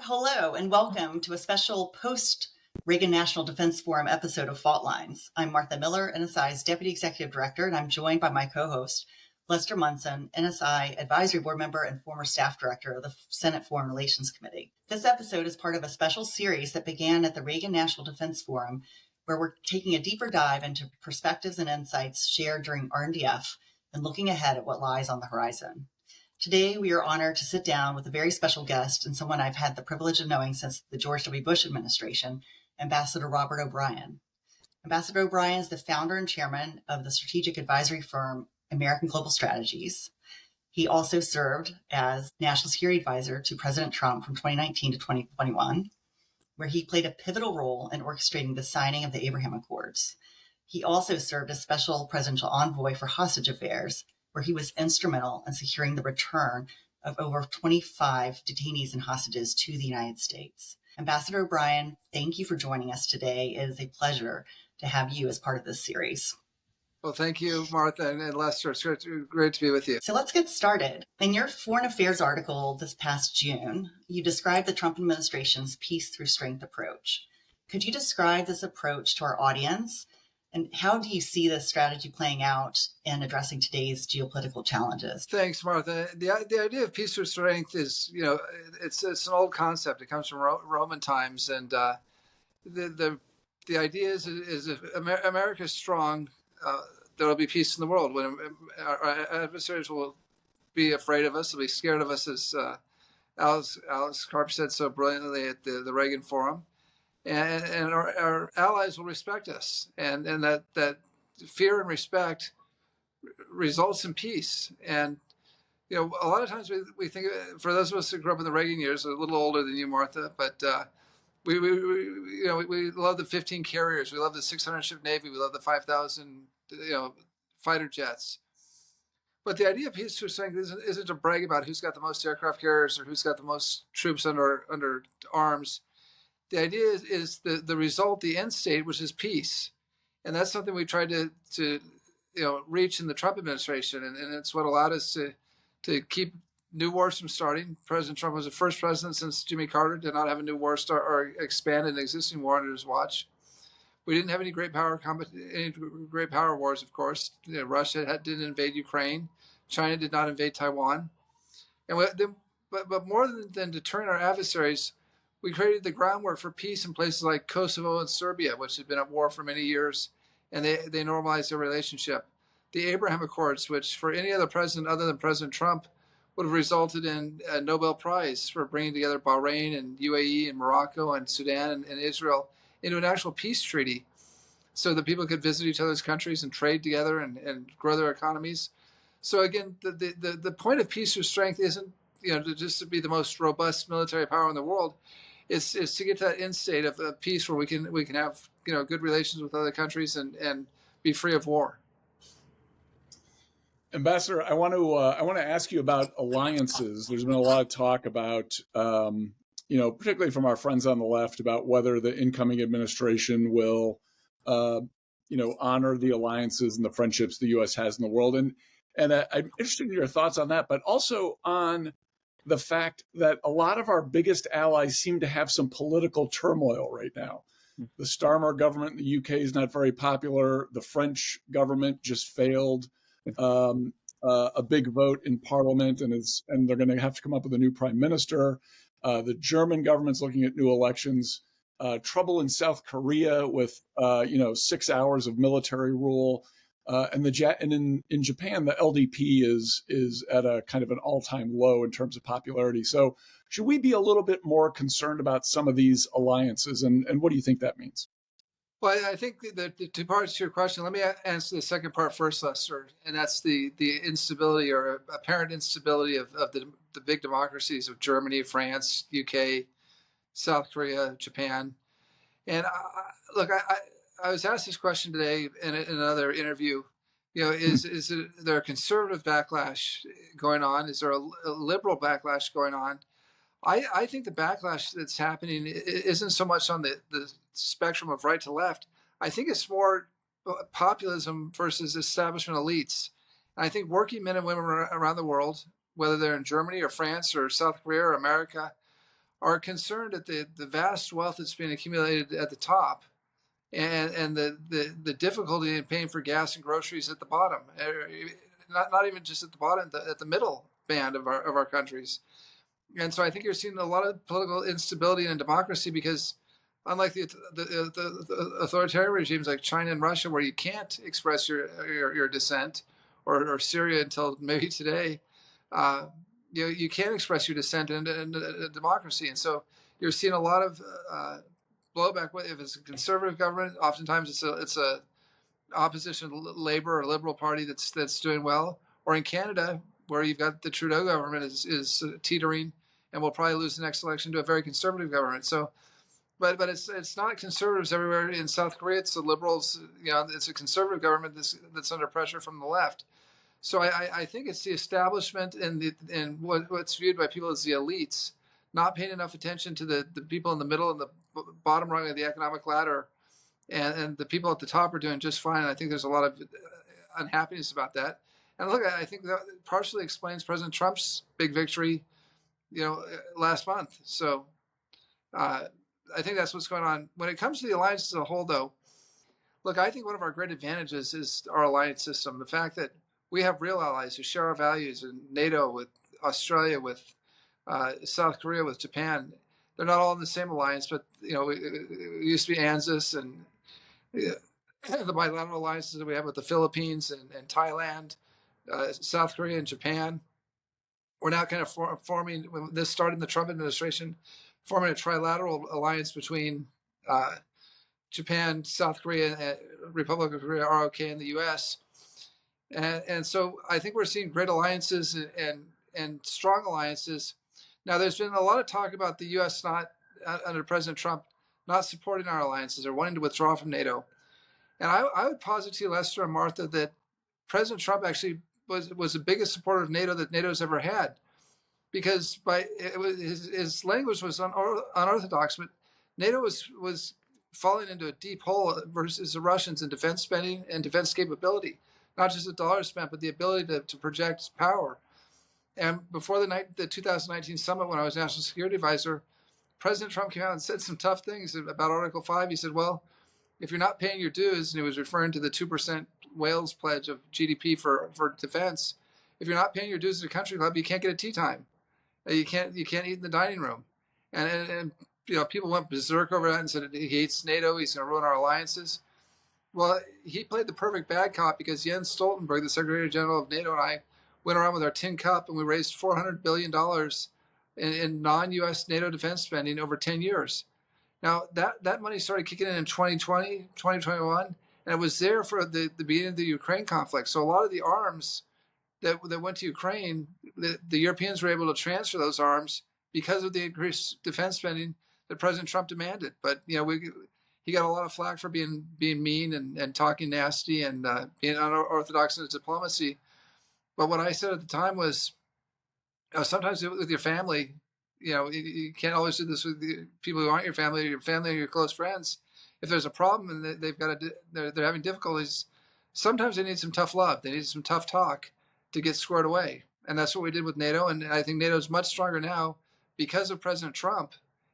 Hello, and welcome to a special post Reagan National Defense Forum episode of Fault Lines. I'm Martha Miller, NSI's Deputy Executive Director, and I'm joined by my co-host, Lester Munson, NSI Advisory Board Member and former Staff Director of the Senate Foreign Relations Committee. This episode is part of a special series that began at the Reagan National Defense Forum, where we're taking a deeper dive into perspectives and insights shared during RNDF and looking ahead at what lies on the horizon. Today, we are honored to sit down with a very special guest and someone I've had the privilege of knowing since the George W. Bush administration, Ambassador Robert O'Brien. Ambassador O'Brien is the founder and chairman of the strategic advisory firm American Global Strategies. He also served as National Security Advisor to President Trump from 2019 to 2021, where he played a pivotal role in orchestrating the signing of the Abraham Accords. He also served as special presidential envoy for hostage affairs, where he was instrumental in securing the return of over 25 detainees and hostages to the United States. Ambassador O'Brien, thank you for joining us today. It is a pleasure to have you as part of this series. Well, thank you, Martha and Lester. It's great to be with you. So let's get started. In your Foreign Affairs article this past June, you described the Trump administration's peace through strength approach. Could you describe this approach to our audience? And how do you see this strategy playing out in addressing today's geopolitical challenges? Thanks, Martha. The idea of peace through strength is, it's an old concept. It comes from Roman times, and the idea is if America is strong, there will be peace in the world. When our adversaries will be afraid of us, they'll be scared of us, as Alex Karp said so brilliantly at the Reagan Forum. And our allies will respect us, and that fear and respect results in peace. And a lot of times we think, for those of us who grew up in the Reagan years, a little older than you, Martha, but we love the 15 carriers, we love the 600 ship Navy, we love the 5,000 fighter jets. But the idea of peace through strength isn't to brag about who's got the most aircraft carriers or who's got the most troops under arms. The idea is the result, the end state, which is peace. And that's something we tried to reach in the Trump administration. And it's what allowed us to keep new wars from starting. President Trump was the first president since Jimmy Carter to not have a new war start or expand an existing war under his watch. We didn't have any great power wars, of course. Russia didn't invade Ukraine. China did not invade Taiwan. But more than deterring our adversaries, we created the groundwork for peace in places like Kosovo and Serbia, which had been at war for many years, and they normalized their relationship. The Abraham Accords, which for any other president other than President Trump would have resulted in a Nobel Prize for bringing together Bahrain and UAE and Morocco and Sudan and Israel into an actual peace treaty so that people could visit each other's countries and trade together and grow their economies. So again, the point of peace through strength isn't just to be the most robust military power in the world. Is to get to that end state of peace where we can have good relations with other countries and be free of war. Ambassador, I want to ask you about alliances. There's been a lot of talk about particularly from our friends on the left, about whether the incoming administration will honor the alliances and the friendships the U.S. has in the world. And I'm interested in your thoughts on that, but also on the fact that a lot of our biggest allies seem to have some political turmoil right now. The Starmer government in the UK is not very popular. The French government just failed a big vote in parliament, and they're going to have to come up with a new prime minister. The German government's looking at new elections. Trouble in South Korea with 6 hours of military rule. And in Japan, the LDP is at a kind of an all-time low in terms of popularity. So should we be a little bit more concerned about some of these alliances? And what do you think that means? Well, I think the two parts to your question. Let me answer the second part first, Lester, and that's the instability or apparent instability of the big democracies of Germany, France, UK, South Korea, Japan. And I was asked this question today in another interview. Is there a conservative backlash going on? Is there a liberal backlash going on? I think the backlash that's happening isn't so much on the spectrum of right to left. I think it's more populism versus establishment elites. And I think working men and women around the world, whether they're in Germany or France or South Korea or America, are concerned at the vast wealth that's being accumulated at the top, and the difficulty in paying for gas and groceries at the bottom, not even just at the bottom, at the middle band of our countries. And so I think you're seeing a lot of political instability in democracy because, unlike the authoritarian regimes like China and Russia, where you can't express your dissent, or Syria until maybe today, you can't express your dissent in a democracy. And so you're seeing a lot of blowback. If it's a conservative government, oftentimes it's a opposition Labor or Liberal Party that's doing well. Or in Canada, where you've got the Trudeau government is teetering and will probably lose the next election to a very conservative government. So, but it's not conservatives everywhere. In South Korea, it's the liberals. It's a conservative government that's under pressure from the left. So I think it's the establishment and what's viewed by people as the elites, not paying enough attention to the people in the middle and the bottom rung of the economic ladder, and the people at the top are doing just fine. And I think there's a lot of unhappiness about that. And look, I think that partially explains President Trump's big victory, last month. So I think that's what's going on. When it comes to the alliance as a whole, though, look, I think one of our great advantages is our alliance system. The fact that we have real allies who share our values in NATO, with Australia, with South Korea, with Japan. They're not all in the same alliance, but it used to be ANZUS and the bilateral alliances that we have with the Philippines and Thailand, South Korea and Japan. We're now kind of forming, when this started in the Trump administration, forming a trilateral alliance between Japan, South Korea, and Republic of Korea, ROK, and the U.S. And so I think we're seeing great alliances and strong alliances. Now, there's been a lot of talk about the U.S. not, under President Trump, not supporting our alliances or wanting to withdraw from NATO. And I would posit to you, Lester and Martha, that President Trump actually was the biggest supporter of NATO that NATO's ever had, because his language was unorthodox, but NATO was falling into a deep hole versus the Russians in defense spending and defense capability, not just the dollars spent, but the ability to project power. And before the 2019 summit, when I was National Security Advisor, President Trump came out and said some tough things about Article 5. He said, well, if you're not paying your dues, and he was referring to the 2% Wales pledge of GDP for defense, if you're not paying your dues at a country club, you can't get a tea time. You can't eat in the dining room. And people went berserk over that and said he hates NATO, he's going to ruin our alliances. Well, he played the perfect bad cop, because Jens Stoltenberg, the Secretary General of NATO, and I went around with our tin cup and we raised $400 billion in non-U.S. NATO defense spending over 10 years. Now, that money started kicking in 2020, 2021, and it was there for the beginning of the Ukraine conflict. So a lot of the arms that went to Ukraine, the Europeans were able to transfer those arms because of the increased defense spending that President Trump demanded. But he got a lot of flack for being mean and talking nasty and being unorthodox in his diplomacy. But what I said at the time was, sometimes with your family, you can't always do this with the people who aren't your family or your close friends. If there's a problem and they're having difficulties, sometimes they need some tough love. They need some tough talk to get squared away. And that's what we did with NATO. And I think NATO is much stronger now because of President Trump,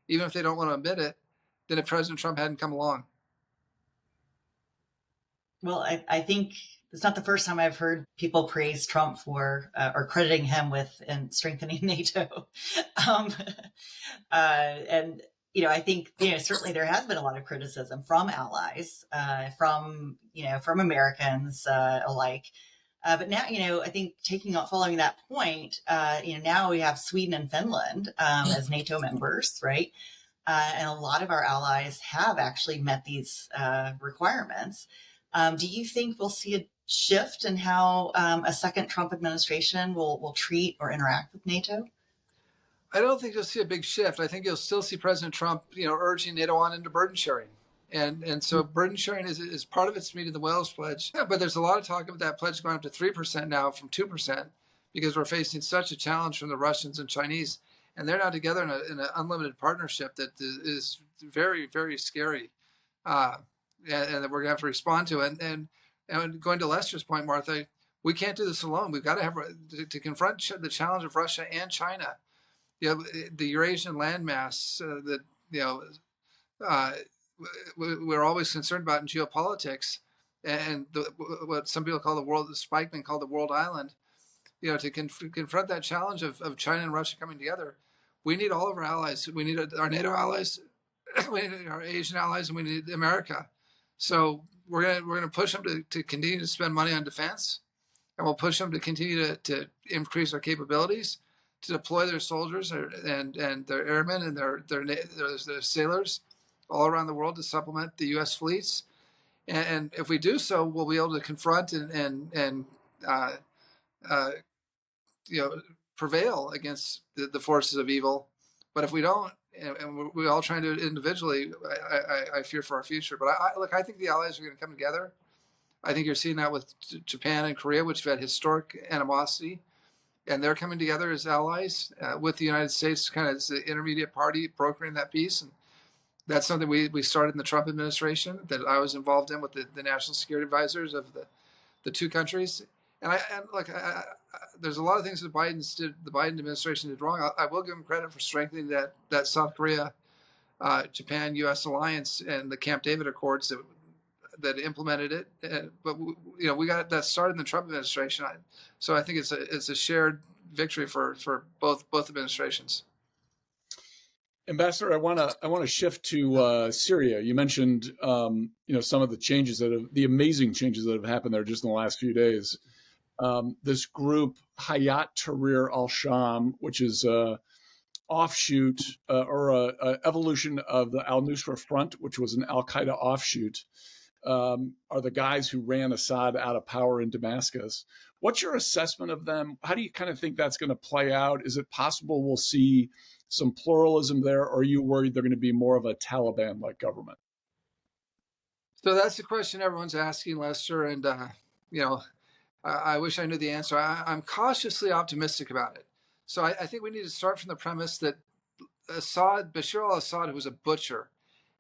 even if they don't want to admit it, than if President Trump hadn't come along. Well, I think it's not the first time I've heard people praise Trump for or crediting him with strengthening NATO. And I think certainly there has been a lot of criticism from allies, from Americans alike. But now, I think following that point, now we have Sweden and Finland as NATO members, right? And a lot of our allies have actually met these requirements. Do you think we'll see a shift in how a second Trump administration will treat or interact with NATO? I don't think you'll see a big shift. I think you'll still see President Trump, urging NATO on into burden sharing. And so burden sharing is part of its meeting the Wales Pledge. Yeah, but there's a lot of talk about that pledge going up to 3% now from 2%, because we're facing such a challenge from the Russians and Chinese. And they're now together in an unlimited partnership that is very, very scary. And that we're going to have to respond to. And going to Lester's point, Martha, we can't do this alone. We've got to have to confront the challenge of Russia and China. the Eurasian landmass that uh, we're always concerned about in geopolitics, and what some people call the Spikeman called the world island. To confront that challenge of China and Russia coming together, we need all of our allies. We need our NATO allies, we need our Asian allies, and we need America. So we're gonna push them to continue to spend money on defense, and we'll push them to continue to increase our capabilities, to deploy their soldiers and their airmen and their sailors all around the world to supplement the U.S. fleets. And if we do so, we'll be able to confront and prevail against the forces of evil. But if we don't, and we're all trying to individually, I fear for our future. But I think the allies are going to come together. I think you're seeing that with Japan and Korea, which have had historic animosity, and they're coming together as allies with the United States, kind of as the intermediate party brokering that peace. And that's something we started in the Trump administration that I was involved in with the national security advisors of the two countries. And there's a lot of things that the Biden administration did wrong. I will give them credit for strengthening that South Korea, Japan, U.S. alliance and the Camp David Accords that implemented it. But we got that started in the Trump administration. So I think it's a shared victory for both administrations. Ambassador, I want to shift to Syria. You mentioned some of the amazing changes that have happened there just in the last few days. This group, Hayat Tahrir al-Sham, which is an offshoot or an evolution of the al-Nusra Front, which was an al-Qaeda offshoot, are the guys who ran Assad out of power in Damascus. What's your assessment of them? How do you kind of think that's going to play out? Is it possible we'll see some pluralism there, or are you worried they're going to be more of a Taliban-like government? So that's the question everyone's asking, Lester, and I wish I knew the answer. I'm cautiously optimistic about it. So I think we need to start from the premise that Bashar al-Assad, who was a butcher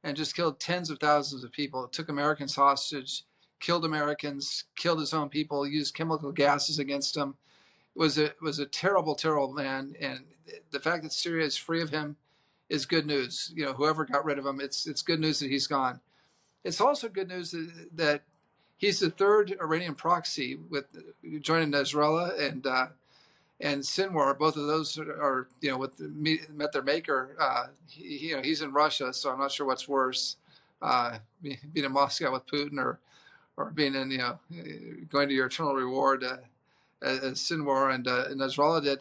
and just killed tens of thousands of people, took Americans hostage, killed Americans, killed his own people, used chemical gases against them, was a terrible, terrible man. And the fact that Syria is free of him is good news. Whoever got rid of him, it's good news that he's gone. It's also good news that he's the third Iranian proxy with joining Nasrallah and Sinwar. Both of those are met their maker. He's in Russia, so I'm not sure what's worse, being in Moscow with Putin or being in going to your eternal reward as Sinwar and Nasrallah did.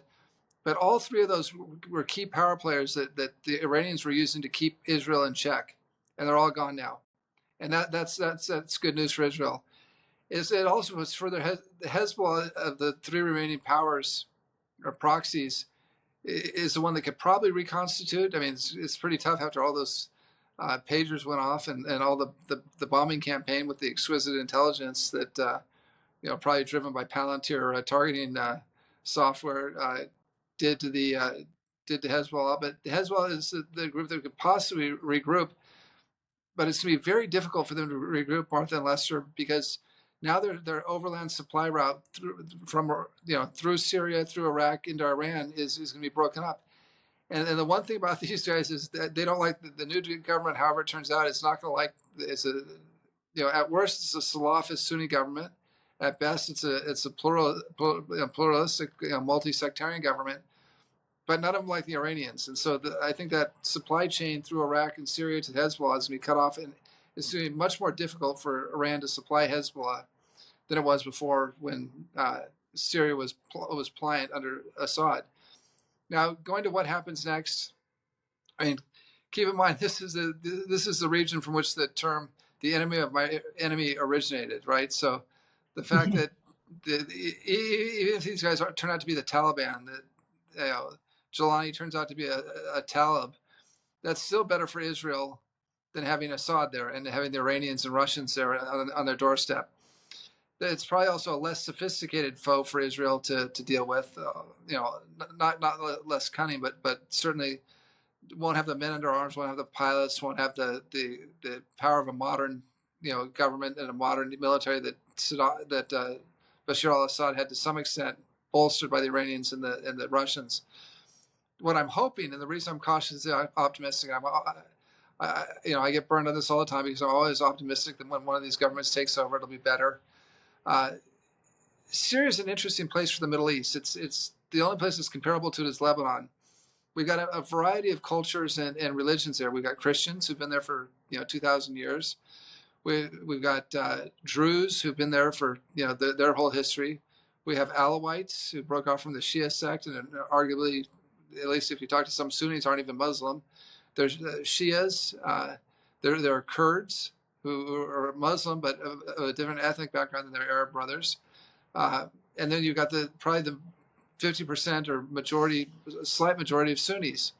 But all three of those were key power players that the Iranians were using to keep Israel in check, and they're all gone now. And that's good news for Israel. It also was for the Hezbollah of the three remaining powers or proxies is the one that could probably reconstitute. I mean, it's pretty tough after all those pagers went off and all the bombing campaign with the exquisite intelligence that probably driven by Palantir targeting software did to Hezbollah. But the Hezbollah is the group that could possibly regroup. But it's going to be very difficult for them to regroup, Martha and Lester, because now their overland supply route through Syria, through Iraq, into Iran is going to be broken up. And the one thing about these guys is that they don't like the new government. However, it turns out it's not going to like. At worst it's a Salafist Sunni government. At best it's a pluralistic, multi-sectarian government. But none of them like the Iranians. And so I think that supply chain through Iraq and Syria to Hezbollah is going to be cut off, and it's going to be much more difficult for Iran to supply Hezbollah than it was before when Syria was pliant under Assad. Now, going to what happens next, I mean, keep in mind this is the region from which the term "the enemy of my enemy" originated, right? So the fact that even if these guys turn out to be the Taliban, that Jelani turns out to be a Talib, that's still better for Israel than having Assad there and having the Iranians and Russians there on their doorstep. It's probably also a less sophisticated foe for Israel to deal with. Not less cunning, but certainly won't have the men under arms, won't have the pilots, won't have the power of a modern government and a modern military that Bashar al-Assad had to some extent bolstered by the Iranians and the Russians. what I'm hoping, and the reason I'm cautiously optimistic, I get burned on this all the time because I'm always optimistic that when one of these governments takes over, it'll be better. Syria is an interesting place for the Middle East. It's the only place that's comparable to it is Lebanon. We've got a variety of cultures and religions there. We've got Christians who've been there for 2,000 years. We've got Druze who've been there for their whole history. We have Alawites who broke off from the Shia sect and arguably, at least if you talk to some Sunnis, aren't even Muslim. There's Shias. There are Kurds who are Muslim but of a different ethnic background than their Arab brothers. And then you've got probably the 50% or slight majority of Sunnis.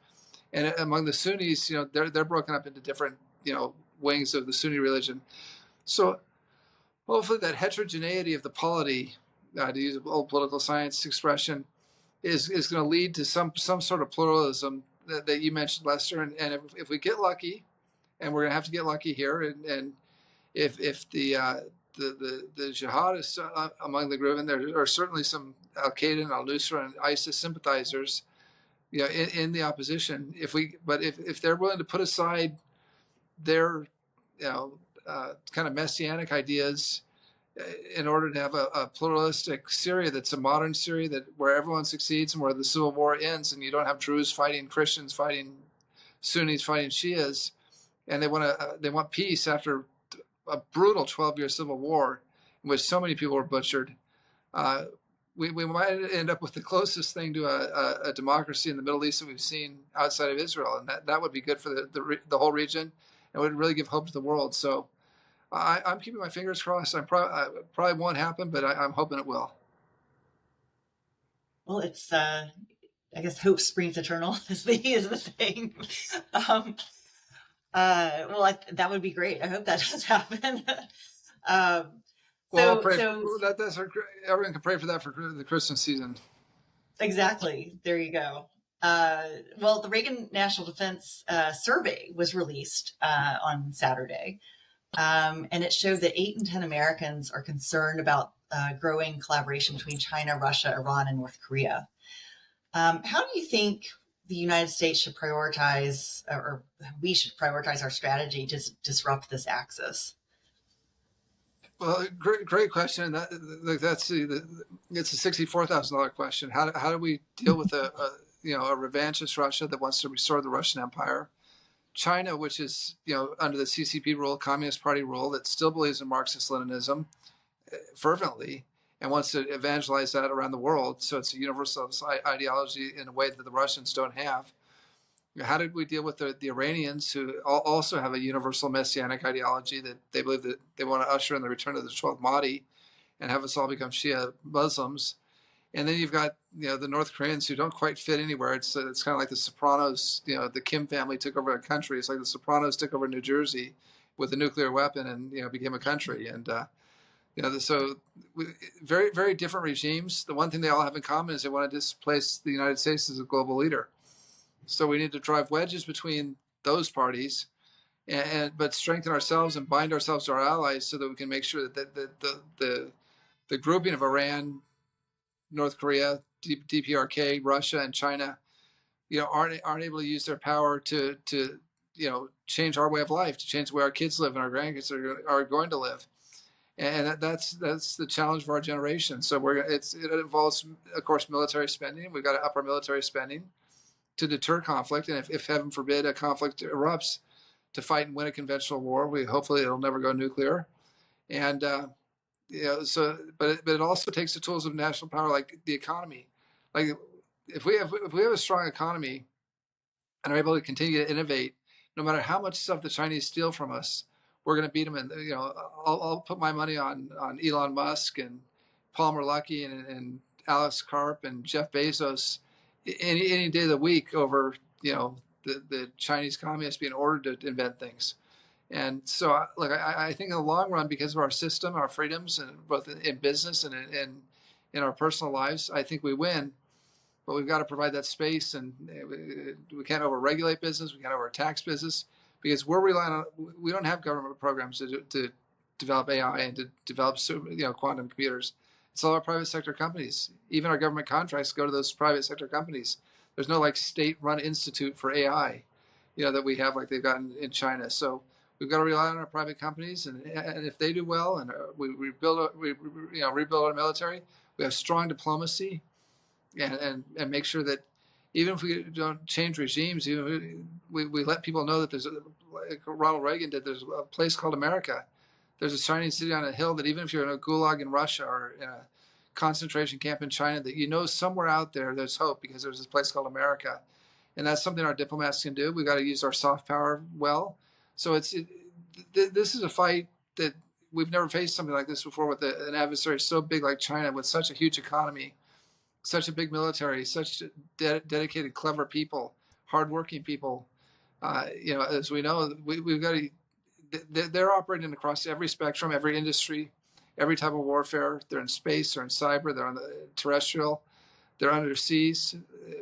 And among the Sunnis, they're broken up into different, wings of the Sunni religion. So hopefully that heterogeneity of the polity, to use an old political science expression, is going to lead to some sort of pluralism that you mentioned, Lester. And if we get lucky, and we're going to have to get lucky here, and if the jihadists among the group, and there are certainly some Al Qaeda and Al Nusra and ISIS sympathizers, in the opposition. If they're willing to put aside their, kind of messianic ideas in order to have a pluralistic Syria that's a modern Syria where everyone succeeds and where the civil war ends, and you don't have Druze fighting Christians, fighting Sunnis, fighting Shias, and they want peace after a brutal 12-year civil war in which so many people were butchered. We might end up with the closest thing to a democracy in the Middle East that we've seen outside of Israel, and that would be good for the whole region, and would really give hope to the world. So I'm keeping my fingers crossed. Probably won't happen, but I'm hoping it will. Well, it's I guess hope springs eternal is the saying. That would be great. I hope that does happen. Everyone can pray for that for the Christmas season. Exactly. There you go. The Reagan National Defense survey was released on Saturday, and it showed that 8 in 10 Americans are concerned about growing collaboration between China, Russia, Iran, and North Korea. How do you think the United States should prioritize, or we should prioritize our strategy to disrupt this axis? Well, great question. It's a $64,000 question. How do we deal with a revanchist Russia that wants to restore the Russian Empire? China, which is under the CCP rule, Communist Party rule, that still believes in Marxist-Leninism fervently and wants to evangelize that around the world. So it's a universalist ideology in a way that the Russians don't have. How did we deal with the Iranians, who also have a universal messianic ideology that they believe that they want to usher in the return of the 12th Mahdi and have us all become Shia Muslims? And then you've got the North Koreans who don't quite fit anywhere. It's kind of like the Sopranos. The Kim family took over a country. It's like the Sopranos took over New Jersey with a nuclear weapon and became a country. And so very, very different regimes. The one thing they all have in common is they want to displace the United States as a global leader. So we need to drive wedges between those parties, but strengthen ourselves and bind ourselves to our allies so that we can make sure that the grouping of Iran, North Korea, DPRK, Russia, and China, aren't able to use their power to change our way of life, to change the way our kids live and our grandkids are going to live. And that's the challenge for our generation. So it involves, of course, military spending. We've got to up our military spending to deter conflict, and if heaven forbid a conflict erupts, to fight and win a conventional war. Hopefully it'll never go nuclear, and but it also takes the tools of national power, like the economy. Like if we have a strong economy and are able to continue to innovate, no matter how much stuff the Chinese steal from us, we're going to beat them. And I'll put my money on Elon Musk and Palmer Luckey and Alex Karp and Jeff Bezos any day of the week over the Chinese communists being ordered to invent things. And so I think in the long run, because of our system, our freedoms, and both in business and in our personal lives, I think we win. But we've got to provide that space, and we can't overregulate business, we can't overtax business, because we're relying on, we don't have government programs to develop AI and to develop quantum computers. It's all our private sector companies. Even our government contracts go to those private sector companies. There's no like state-run institute for AI, that we have like they've got in China. So we've got to rely on our private companies, and if they do well, and we rebuild our military, we have strong diplomacy, and make sure that even if we don't change regimes, we let people know that there's like Ronald Reagan did. There's a place called America. There's a shining city on a hill that even if you're in a gulag in Russia or in a concentration camp in China, that somewhere out there there's hope because there's this place called America, and that's something our diplomats can do. We got to use our soft power well. So this is a fight that we've never faced something like this before with an adversary so big like China with such a huge economy, such a big military, such dedicated, clever people, hardworking people. As we know, we've got to. They're operating across every spectrum, every industry, every type of warfare. They're in space, they're in cyber, they're on the terrestrial, they're under seas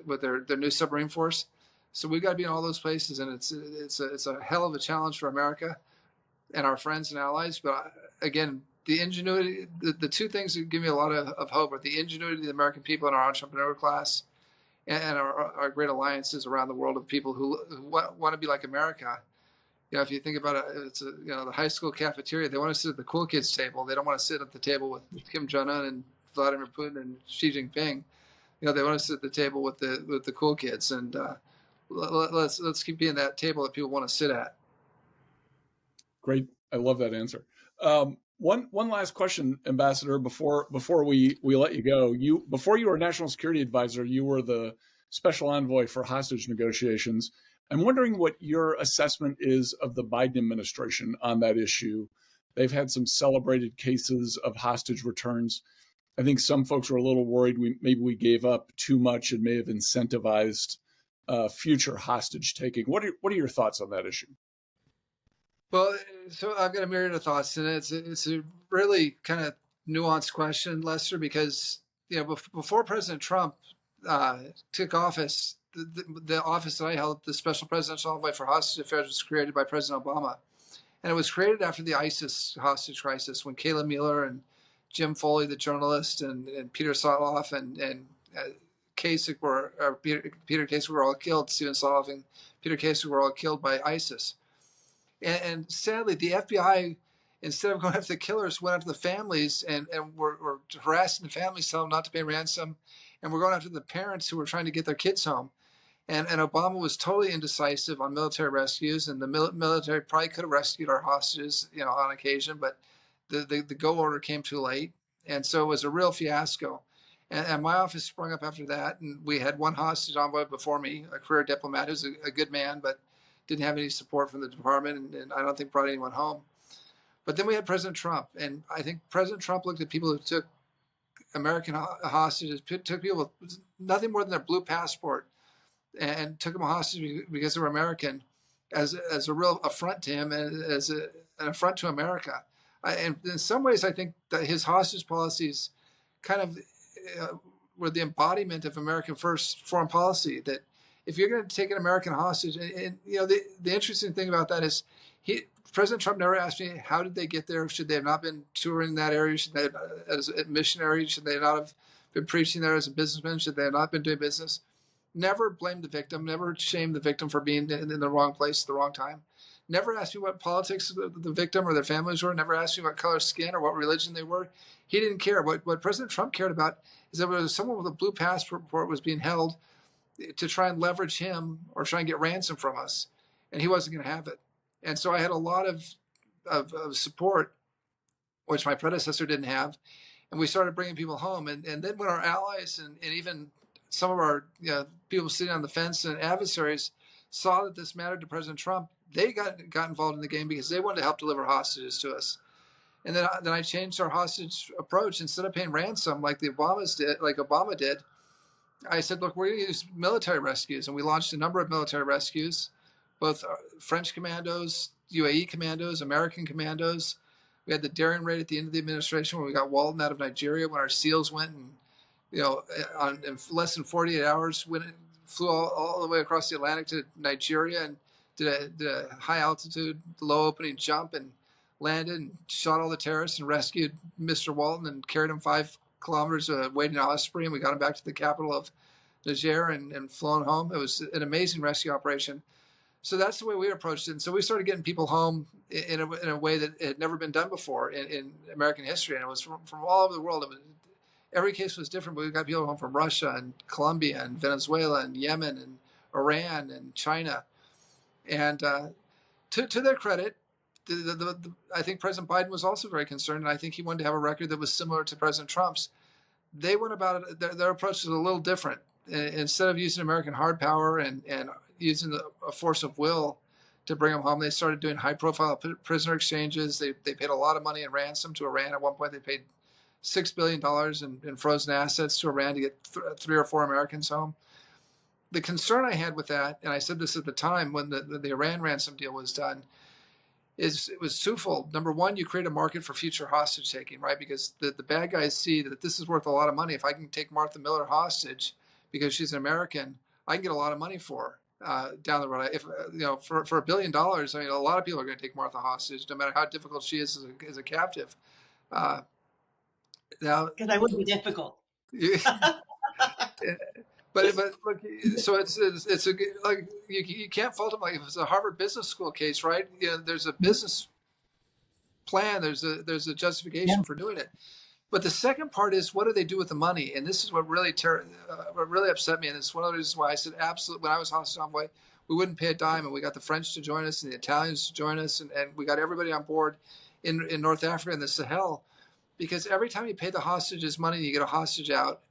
with their new submarine force. So we've got to be in all those places, and it's a hell of a challenge for America and our friends and allies. But again, the ingenuity, the two things that give me a lot of hope are the ingenuity of the American people and our entrepreneur class, and our great alliances around the world of people who want to be like America. If you think about it, it's the high school cafeteria. They want to sit at the cool kids table. They don't want to sit at the table with Kim Jong-un and Vladimir Putin and Xi Jinping. They want to sit at the table with the cool kids. And let's keep being that table that people want to sit at. Great, I love that answer. One last question, Ambassador, before we let you go. Before you were National Security Advisor, you were the Special Envoy for hostage negotiations. I'm wondering what your assessment is of the Biden administration on that issue. They've had some celebrated cases of hostage returns. I think some folks were a little worried maybe we gave up too much and may have incentivized future hostage taking. What are your thoughts on that issue? Well, so I've got a myriad of thoughts, and it's a really kind of nuanced question, Lester, because before President Trump took office, the office that I held, the Special Presidential Envoy for Hostage Affairs, was created by President Obama. And it was created after the ISIS hostage crisis, when Kayla Mueller and Jim Foley, the journalist, and Peter Soloff and Kasich Peter Kasich were all killed. Stephen Soloff and Peter Kasich were all killed by ISIS. And sadly, the FBI, instead of going after the killers, went after the families and were harassing the families, telling them not to pay ransom. And we're going after the parents who were trying to get their kids home. And Obama was totally indecisive on military rescues, and the military probably could have rescued our hostages, on occasion, but the go order came too late. And so it was a real fiasco. And my office sprung up after that, and we had one hostage envoy before me, a career diplomat who's a good man, but didn't have any support from the department, and I don't think brought anyone home. But then we had President Trump, and I think President Trump looked at people who took American hostages, took people with nothing more than their blue passport, and took them hostage because they were American, as a real affront to him and as an affront to America. And in some ways, I think that his hostage policies kind of were the embodiment of American first foreign policy. That if you're going to take an American hostage, and the interesting thing about that is President Trump never asked me, how did they get there? Should they have not been touring that area? Should they, as a missionary, should they not have been preaching there as a businessman? Should they have not been doing business? Never blamed the victim, never shamed the victim for being in the wrong place at the wrong time. Never asked me what politics the victim or their families were. Never asked me what color skin or what religion they were. He didn't care. What President Trump cared about is that someone with a blue passport was being held to try and leverage him or try and get ransom from us. And he wasn't going to have it. And so I had a lot of support, which my predecessor didn't have. And we started bringing people home. And then when our allies and even some of our people sitting on the fence and adversaries saw that this mattered to President Trump, they got involved in the game because they wanted to help deliver hostages to us. And then I changed our hostage approach. Instead of paying ransom like Obama did, I said, look, we're going to use military rescues. And we launched a number of military rescues, both French commandos, UAE commandos, American commandos. We had the daring raid at the end of the administration when we got Walton out of Nigeria, when our SEALs went and, in less than 48 hours, flew all the way across the Atlantic to Nigeria and did a high altitude, low opening jump and landed and shot all the terrorists and rescued Mr. Walton and carried him 5 kilometers away to Osprey, and we got him back to the capital of Niger and flown home. It was an amazing rescue operation. So that's the way we approached it. And so we started getting people home in a way that had never been done before in American history. And it was from all over the world. Every case was different, but we got people home from Russia and Colombia and Venezuela and Yemen and Iran and China. And to their credit, I think President Biden was also very concerned, and I think he wanted to have a record that was similar to President Trump's. They went about it, their approach was a little different. Instead of using American hard power and using a force of will to bring them home, they started doing high-profile prisoner exchanges. They paid a lot of money in ransom to Iran. At one point, they paid $6 billion in frozen assets to Iran to get 3 or 4 Americans home. The concern I had with that, and I said this at the time when the Iran ransom deal was done, is it was twofold. Number one, you create a market for future hostage taking, right? Because the bad guys see that this is worth a lot of money. If I can take Martha Miller hostage because she's an American, I can get a lot of money for her down the road. If for $1 billion, I mean, a lot of people are going to take Martha hostage, no matter how difficult she is as a captive. Now, because I would be difficult. But look, so it's a like you can't fault them. Like if it's a Harvard Business School case, right? There's a business plan. There's a justification for doing it. But the second part is, what do they do with the money? And this is what really upset me. And it's one of the reasons why I said absolutely when I was hostage envoy, we wouldn't pay a dime. And we got the French to join us and the Italians to join us, and we got everybody on board in North Africa and the Sahel, because every time you pay the hostages money, you get a hostage out.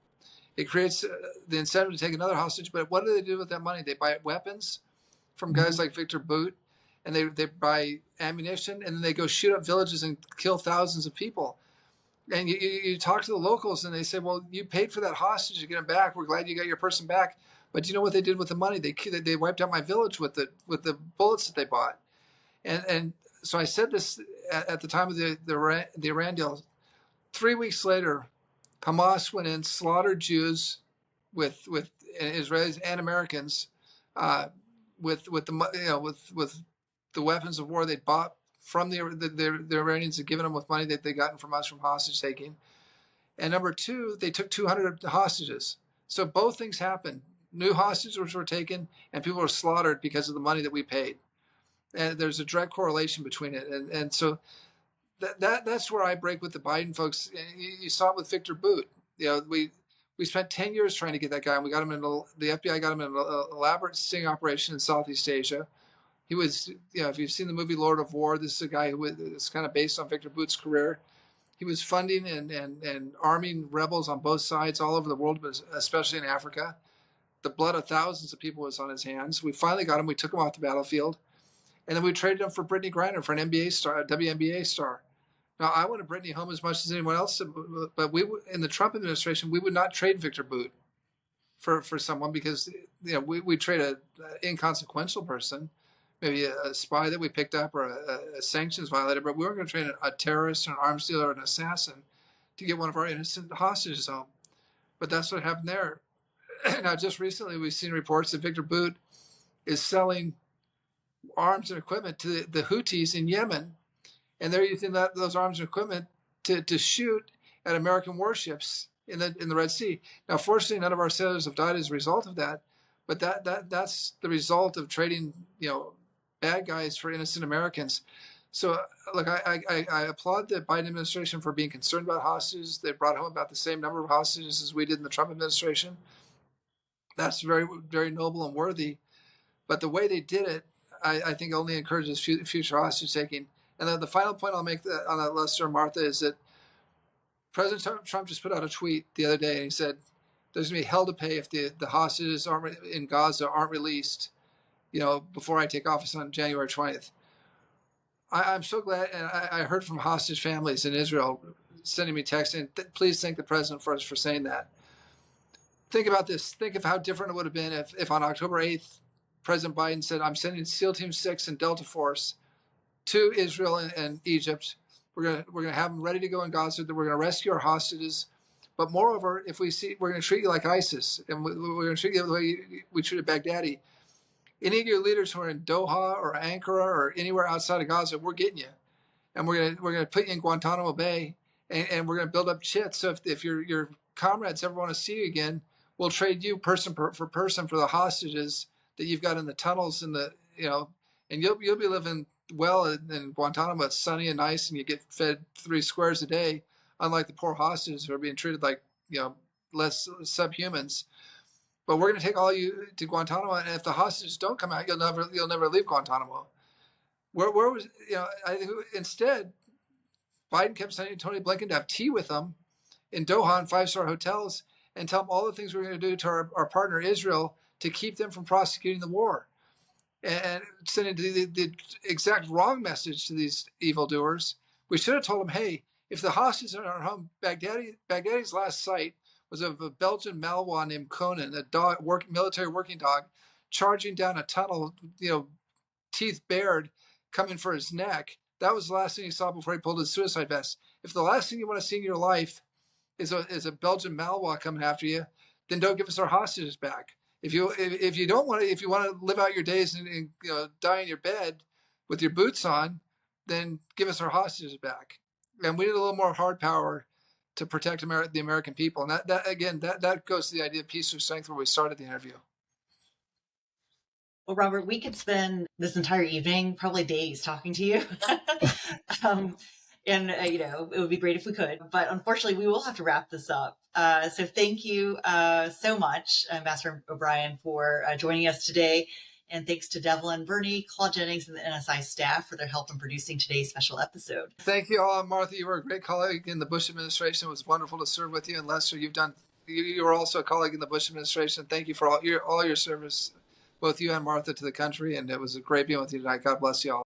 It creates the incentive to take another hostage. But what do they do with that money? They buy weapons from guys like Victor Bout, and they buy ammunition, and then they go shoot up villages and kill thousands of people. And you talk to the locals, and they say, well, you paid for that hostage to get him back. We're glad you got your person back. But you know what they did with the money? They wiped out my village with the bullets that they bought. And so I said this at the time of the Iran deal. 3 weeks later, Hamas went in, slaughtered Jews with Israelis and Americans with the weapons of war they bought from the Iranians had given them with money that they gotten from us from hostage taking. And number two, they took 200 hostages. So both things happened. New hostages were taken, and people were slaughtered because of the money that we paid. And there's a direct correlation between it. And so that's where I break with the Biden folks. You saw it with Victor Bout. We spent 10 years trying to get that guy, and we got him the FBI got him in an elaborate sting operation in Southeast Asia. He was, if you've seen the movie Lord of War, this is a guy who is kind of based on Victor Bout's career. He was funding and arming rebels on both sides all over the world, but especially in Africa. The blood of thousands of people was on his hands. We finally got him. We took him off the battlefield. And then we traded him for Brittany Griner, for an NBA star, a WNBA star. Now, I wanted Brittany home as much as anyone else, but in the Trump administration, we would not trade Victor Bout for someone because we trade an inconsequential person, maybe a spy that we picked up or a sanctions violator, but we weren't going to trade a terrorist or an arms dealer or an assassin to get one of our innocent hostages home. But that's what happened there. Now, just recently, we've seen reports that Victor Bout is selling arms and equipment to the Houthis in Yemen, and they're using those arms and equipment to shoot at American warships in the Red Sea. Now, fortunately, none of our sailors have died as a result of that, but that's the result of trading bad guys for innocent Americans. So, look, I applaud the Biden administration for being concerned about hostages. They brought home about the same number of hostages as we did in the Trump administration. That's very, very noble and worthy. But the way they did it, I think only encourages future hostage taking. And then the final point I'll make on that, Lester and Martha, is that President Trump just put out a tweet the other day, and he said there's going to be hell to pay if the hostages in Gaza aren't released, before I take office on January 20th. I'm so glad, and I heard from hostage families in Israel sending me texts saying, please thank the president for saying that. Think about this. Think of how different it would have been if on October 8th, President Biden said, I'm sending SEAL Team 6 and Delta Force to Israel and Egypt. We're going to have them ready to go in Gaza. We're going to rescue our hostages. But moreover, if we see, we're going to treat you like ISIS, and we're going to treat you the way we treated Baghdadi. Any of your leaders who are in Doha or Ankara or anywhere outside of Gaza, we're getting you, and we're going to put you in Guantanamo Bay, and we're going to build up chits. So if your comrades ever want to see you again, we'll trade you person for person for the hostages that you've got in the tunnels and and you'll be living well in Guantanamo. It's sunny and nice, and you get fed 3 squares a day, unlike the poor hostages who are being treated like less subhumans. But we're going to take all you to Guantanamo, and if the hostages don't come out, you'll never leave Guantanamo. Where was I think instead, Biden kept sending Tony Blinken to have tea with them in Doha in 5-star hotels and tell them all the things we're going to do to our partner Israel to keep them from prosecuting the war, and sending the exact wrong message to these evildoers. We should have told them, hey, if the hostages are home, Baghdadi's last sight was of a Belgian Malinois named Conan, a military working dog, charging down a tunnel, teeth bared, coming for his neck. That was the last thing he saw before he pulled his suicide vest. If the last thing you want to see in your life is a Belgian Malinois coming after you, then don't give us our hostages back. If you want to live out your days and die in your bed with your boots on, then give us our hostages back. And we need a little more hard power to protect the American people. And that goes to the idea of peace through strength, where we started the interview. Well, Robert, we could spend this entire evening, probably days, talking to you. And, it would be great if we could. But unfortunately, we will have to wrap this up. So thank you so much, Ambassador O'Brien, for joining us today. And thanks to Devlin Burney, Claude Jennings, and the NSI staff for their help in producing today's special episode. Thank you all. Martha, you were a great colleague in the Bush administration. It was wonderful to serve with you. And Lester, you were also a colleague in the Bush administration. Thank you for all your service, both you and Martha, to the country. And it was great being with you tonight. God bless you all.